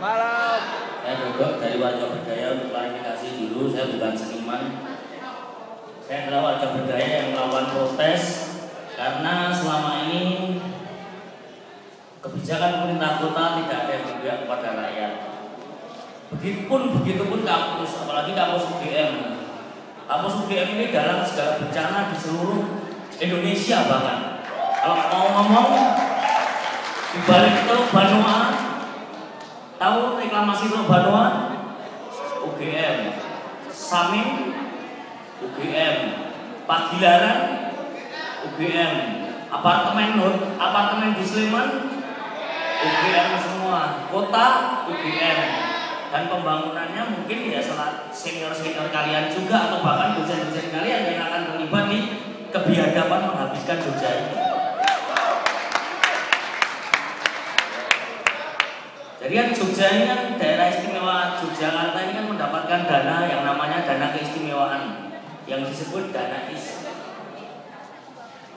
Malam. Saya Dodok dari Warga Berdaya. Untuk klarifikasi dulu, saya bukan seniman. Saya adalah warga berdaya yang melakukan protes karena selama ini kebijakan pemerintah kota tidak ada yang berpihak kepada rakyat. Begitupun kampus, apalagi kampus UGM. Kampus UGM ini dalam segala bencana di seluruh Indonesia bahkan. Kalau mau ngomong di balik itu Banoa, tahu reklamasi Teluk Banoa? UGM. Samin UGM. Pagilaran UGM. Apartemen di Sleman UGM semua. Kota UGM. Dan pembangunannya mungkin ya senior-senior kalian juga atau bahkan dosen-dosen kalian yang akan terlibat di kebiadaban menghabiskan Jogja ini. Jadi kan Jogja ini kan daerah istimewa Yogyakarta ini kan mendapatkan dana yang namanya dana keistimewaan yang disebut dana is.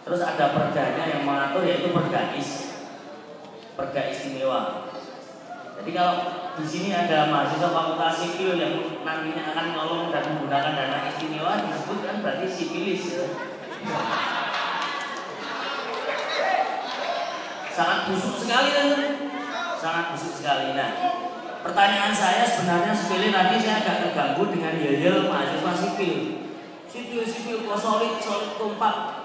Terus ada perdanya yang mengatur yaitu perdais, perda istimewa. Jadi kalau di sini ada mahasiswa fakultas sipil yang nantinya akan nyolong dan menggunakan dana istimewa disebut kan berarti sipilis ya. Sangat busuk sekali kan? Sangat busuk sekali. Nah, pertanyaan saya sebenarnya sepele tadi saya agak terganggu dengan yel-yel mahasiswa sipil. Sipil kok solid kompak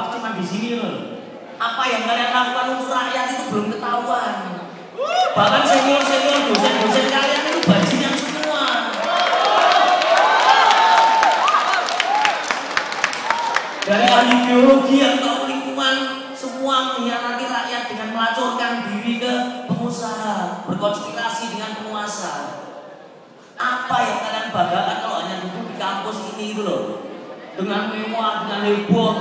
cuma di sini loh. Apa yang kalian lakukan untuk rakyat itu belum ketahuan. Bahkan senior dosen kalian itu bajingan semua. Dari ahli biologi yang tahu lingkungan semua mengkhianati rakyat dengan melacurkan diri ke pengusaha, berkonspirasi dengan penguasa. Apa yang kalian banggakan kalau hanya duduk di kampus ini itu loh, dengan mewah, dengan heboh.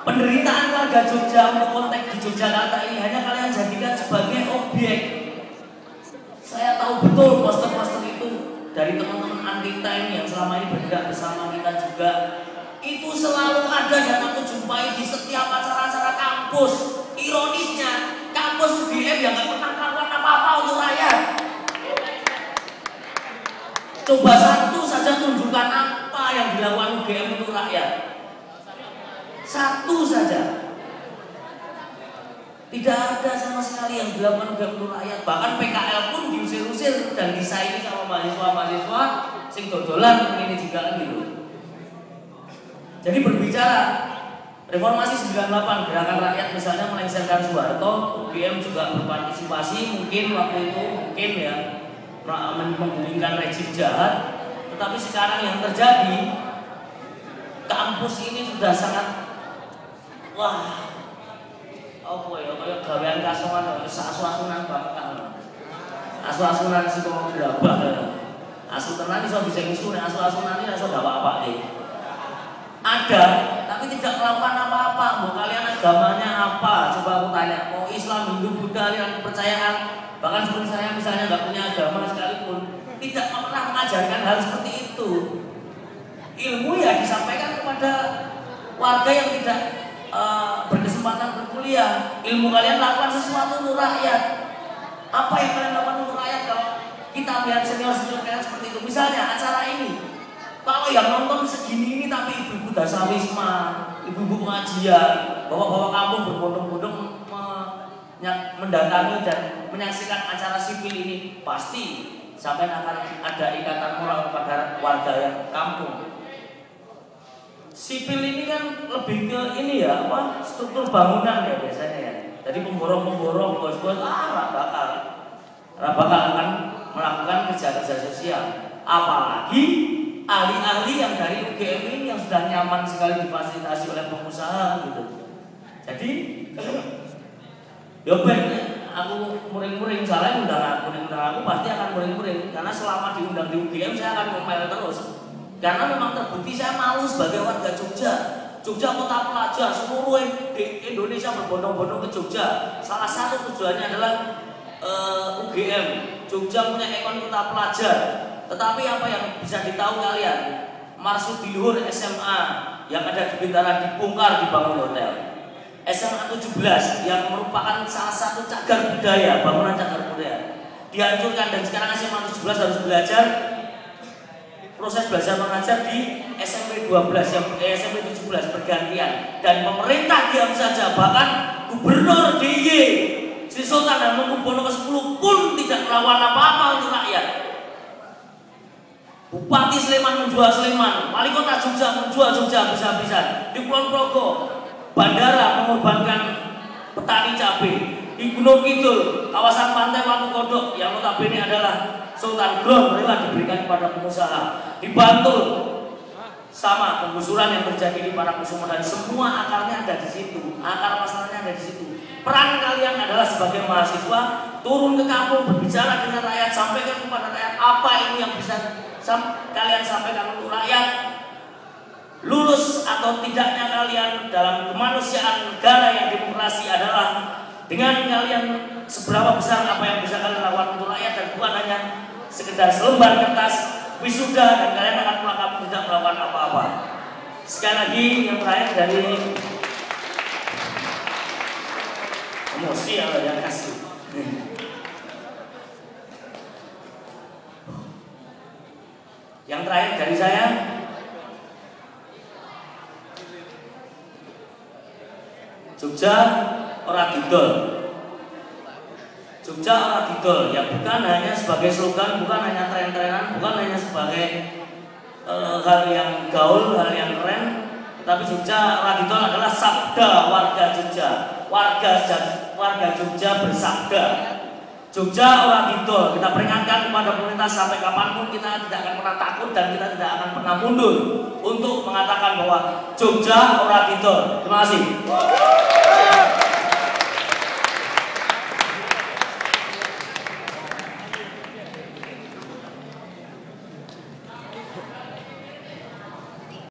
Penderitaan warga Jogja untuk konteks di Yogyakarta ini hanya kalian jadikan sebagai objek. Saya tahu betul poster-poster itu dari teman-teman Antita ini yang selama ini bergerak bersama kita juga. Itu selalu ada yang aku jumpai di setiap acara-acara kampus. Ironisnya, kampus UGM yang gak pernah melakukan apa-apa untuk rakyat. Coba satu saja tunjukkan apa yang dilakukan UGM untuk rakyat. Satu saja. Tidak ada sama sekali yang dilakukan untuk rakyat. Bahkan PKL pun diusir-usir dan disaingi sama mahasiswa-mahasiswa sing dodolan ini juga gitu. Jadi berbicara reformasi 98 gerakan rakyat misalnya melengsarkan Soeharto, UGM juga berpartisipasi mungkin waktu itu ya menggulingkan rejim jahat. Tetapi sekarang yang terjadi, kampus ini sudah sangat apa ya kayak gawean kasongan asu-asunan banget. Asu-asunan sing kok grabah. Asu tenan iso bisa ngisune, asu-asunan iki iso gak apa-apa Ada, tapi tidak melakukan apa-apa. Mau kalian agamanya apa? Coba aku tanya. Mau Islam, Hindu, Buddha, kalian kepercayaan. Bahkan seperti saya misalnya nggak punya agama sekalipun, tidak pernah mengajarkan hal seperti itu. Ilmu ya disampaikan kepada warga yang tidak berkesempatan berkuliah. Ilmu kalian lakukan sesuatu untuk rakyat. Apa yang kalian lakukan untuk rakyat? Kalau kita melihat senior-senior kalian seperti itu, misalnya acara ini. Kalau yang nonton segini ini tapi ibu-ibu dasawisma, ibu-ibu pengajian, bapak-bapak kampung berbondong-bondong mendatangi dan menyaksikan acara sipil ini, pasti sampai akan ada ikatan moral kepada warga yang kampung. Sipil ini kan lebih ke ini ya, struktur bangunan ya biasanya ya. Jadi pemborong-pemborong, bos-bos, bakal akan melakukan kerja-kerja sosial. Apalagi ahli-ahli yang dari UGM ini yang sudah nyaman sekali difasilitasi oleh pengusaha gitu. Jadi ya aku muring-muring salah undang aku pasti akan muring-muring karena selama diundang di UGM saya akan ngomel terus. Karena memang terbukti saya malu sebagai warga Jogja. Jogja kota pelajar, seluruh Indonesia berbondong-bondong ke Jogja. Salah satu tujuannya adalah UGM. Jogja punya ikon kota pelajar. Tetapi apa yang bisa ditahu kalian? Marsudi Luhur SMA yang ada di Bintaran dibongkar dibangun hotel. SMA 17 yang merupakan salah satu cagar budaya, bangunan cagar budaya. dihancurkan, dan sekarang SMA 17 harus belajar proses belajar mengajar di SMP 12 SMP 17 bergantian, dan pemerintah diam saja. Bahkan Gubernur DIY Sri Sultan Hamengkubuwono ke-10 pun tidak melawan apa-apa untuk rakyat. Bupati Sleman menjual Sleman, Wali Kota Jogja menjual Jogja habis-habisan. Di Kulon Progo, bandara mengorbankan petani cabai. Di Gunung Kidul, kawasan pantai Watu Kodok yang notabene adalah Sultan Grom rela diberikan kepada pengusaha. Di Bantul sama penggusuran yang terjadi di Parangkusumo, dan semua akarnya ada di situ. Akar masalahnya ada di situ. Peran kalian adalah sebagai mahasiswa turun ke kampung, berbicara dengan rakyat, sampaikan kepada rakyat apa ini yang bisa kalian sampaikan untuk rakyat. Lulus atau tidaknya kalian dalam kemanusiaan negara yang demokrasi adalah dengan kalian seberapa besar apa yang bisa kalian lakukan untuk rakyat, dan bukan hanya sekedar selembar kertas wisuda dan kalian akan pulang kampung tidak melakukan apa-apa. Sekali lagi yang terakhir dari emosi yang kasih. Yang terakhir dari saya, Jogja ora didol. Jogja ora didol, ya bukan hanya sebagai slogan, bukan hanya tren-trenan, bukan hanya sebagai hal yang gaul, hal yang keren, tapi Jogja ora didol adalah sabda warga Jogja. Warga Jogja bersabda, Jogja ora didol. Kita peringatkan kepada pemerintah sampai kapanpun kita tidak akan pernah takut dan kita tidak akan pernah mundur untuk mengatakan bahwa Jogja ora didol. Terima kasih.